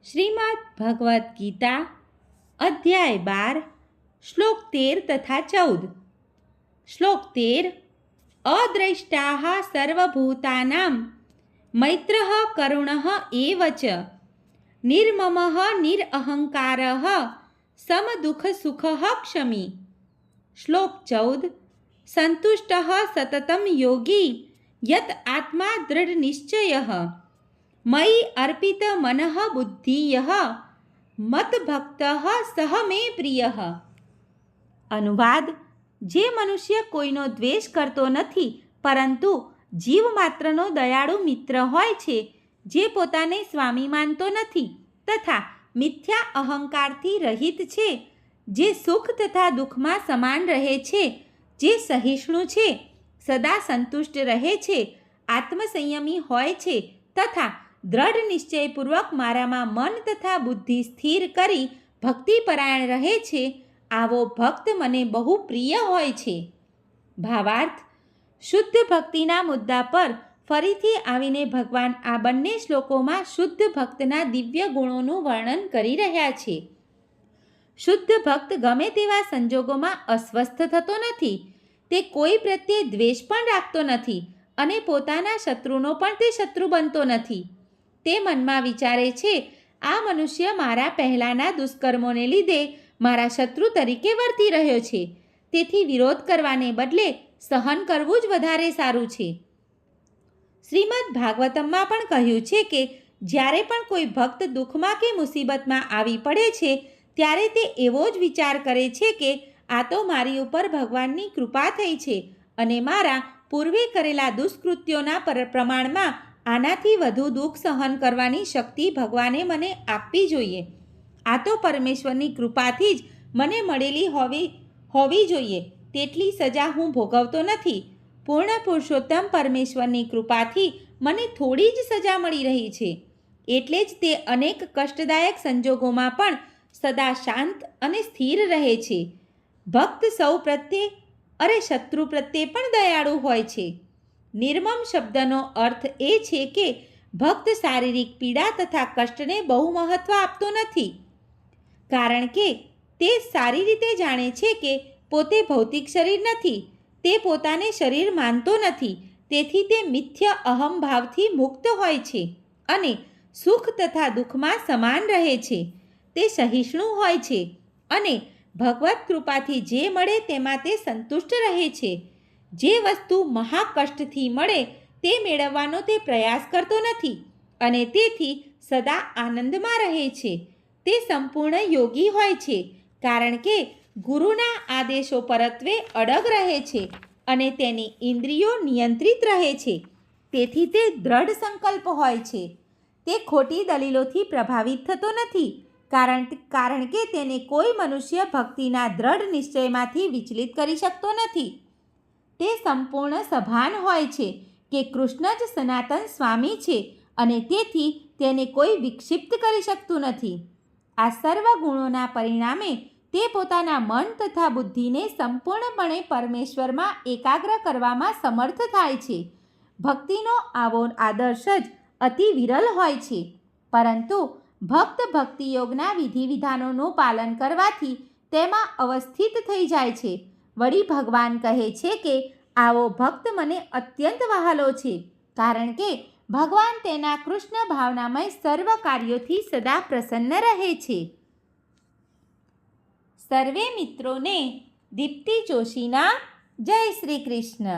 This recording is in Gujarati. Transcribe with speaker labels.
Speaker 1: શ્રીમદ્ ભગવદ્ ગીતા અધ્યાય 12 શ્લોક 13 તથા 14. શ્લોક 13. અદ્રષ્ટાઃ સર્વભૂતાનાં મૈત્રઃ કરુણઃ એવ ચ નિર્મમઃ નિરઅહંકારઃ સમદુઃખસુખઃ ક્ષમી. શ્લોક 14. સંતુષ્ટઃ સતતં યોગી યત આત્મા દૃઢનિશ્ચયઃ મયि અર્પિત મનઃ બુદ્ધિયઃ મતભક્તઃ સહ મે પ્રિયઃ. અનુવાદ: જે મનુષ્ય કોઈનો દ્વેષ કરતો નથી, પરંતુ જીવ માત્રનો દયાળુ મિત્ર હોય છે, જે પોતાને સ્વામી માનતો નથી તથા મિથ્યા અહંકારથી રહિત છે, જે સુખ તથા દુઃખમાં સમાન રહે છે, જે સહિષ્ણુ છે, સદા સંતુષ્ટ રહે છે, આત્મસંયમી હોય છે તથા દ્રઢ નિશ્ચયપૂર્વક મારામાં મન તથા બુદ્ધિ સ્થિર કરી ભક્તિપરાયણ રહે છે, આવો ભક્ત મને બહુ પ્રિય હોય છે. ભાવાર્થ: શુદ્ધ ભક્તિના મુદ્દા પર ફરીથી આવીને ભગવાન આ બંને શ્લોકોમાં શુદ્ધ ભક્તના દિવ્ય ગુણોનું વર્ણન કરી રહ્યા છે. શુદ્ધ ભક્ત ગમે તેવા સંજોગોમાં અસ્વસ્થ થતો નથી, તે કોઈ પ્રત્યે દ્વેષ પણ રાખતો નથી અને પોતાના શત્રુનો પણ તે શત્રુ બનતો નથી. તે મનમાં વિચારે છે, આ મનુષ્ય મારા પહેલાંના દુષ્કર્મોને લીધે મારા શત્રુ તરીકે વર્તી રહ્યો છે, તેથી વિરોધ કરવાને બદલે સહન કરવું જ વધારે સારું છે. શ્રીમદ્ ભાગવતમમાં પણ કહ્યું છે કે જ્યારે પણ કોઈ ભક્ત દુઃખમાં કે મુસીબતમાં આવી પડે છે, ત્યારે તે એવો જ વિચાર કરે છે કે આ તો મારી ઉપર ભગવાનની કૃપા થઈ છે અને મારા પૂર્વે કરેલા દુષ્કૃત્યોના પ્રમાણમાં આનાથી વધુ દુઃખ સહન કરવાની શક્તિ ભગવાને મને આપવી જોઈએ. આ તો પરમેશ્વરની કૃપાથી જ મને મળેલી હોવી જોઈએ, તેટલી સજા હું ભોગવતો નથી. પૂર્ણ પુરુષોત્તમ પરમેશ્વરની કૃપાથી મને થોડી જ સજા મળી રહી છે, એટલે જ તે અનેક કષ્ટદાયક સંજોગોમાં પણ સદા શાંત અને સ્થિર રહે છે. ભક્ત સૌ પ્રત્યે શત્રુ પ્રત્યે પણ દયાળુ હોય છે. નિર્મમ શબ્દનો અર્થ એ છે કે ભક્ત શારીરિક પીડા તથા કષ્ટને બહુ મહત્ત્વ આપતો નથી, કારણ કે તે સારી રીતે જાણે છે કે પોતે ભૌતિક શરીર નથી, તે પોતાને શરીર માનતો નથી, તેથી તે મિથ્ય અહંભાવથી મુક્ત હોય છે અને સુખ તથા દુઃખમાં સમાન રહે છે. તે સહિષ્ણુ હોય છે અને ભગવત કૃપાથી જે મળે તેમાં તે સંતુષ્ટ રહે છે. જે વસ્તુ મહાકષ્ટથી મળે તે મેળવવાનો તે પ્રયાસ કરતો નથી અને તેથી સદા આનંદમાં રહે છે. તે સંપૂર્ણ યોગી હોય છે, કારણ કે ગુરુના આદેશો પરત્વે અડગ રહે છે અને તેની ઇન્દ્રિયો નિયંત્રિત રહે છે. તેથી તે દ્રઢ સંકલ્પ હોય છે. તે ખોટી દલીલોથી પ્રભાવિત થતો નથી, કારણ કે તેને કોઈ મનુષ્ય ભક્તિના દ્રઢ નિશ્ચયમાંથી વિચલિત કરી શકતો નથી. તે સંપૂર્ણ સભાન હોય છે કે કૃષ્ણ જ સનાતન સ્વામી છે અને તેથી તેને કોઈ વિક્ષિપ્ત કરી શકતું નથી. આ સર્વ ગુણોના પરિણામે તે પોતાના મન તથા બુદ્ધિને સંપૂર્ણપણે પરમેશ્વરમાં એકાગ્ર કરવામાં સમર્થ થાય છે. ભક્તિનો આવો આદર્શ જ અતિ વિરલ હોય છે, પરંતુ ભક્ત ભક્તિયોગના વિધિ વિધાનોનું પાલન કરવાથી તેમાં અવસ્થિત થઈ જાય છે. વળી ભગવાન કહે છે કે આવો ભક્ત મને અત્યંત વહાલો છે, કારણ કે ભગવાન તેના કૃષ્ણ ભાવનામય સર્વ કાર્યોથી સદા પ્રસન્ન રહે છે. સર્વે મિત્રોને દીપ્તિ જોશીના જય શ્રી કૃષ્ણ.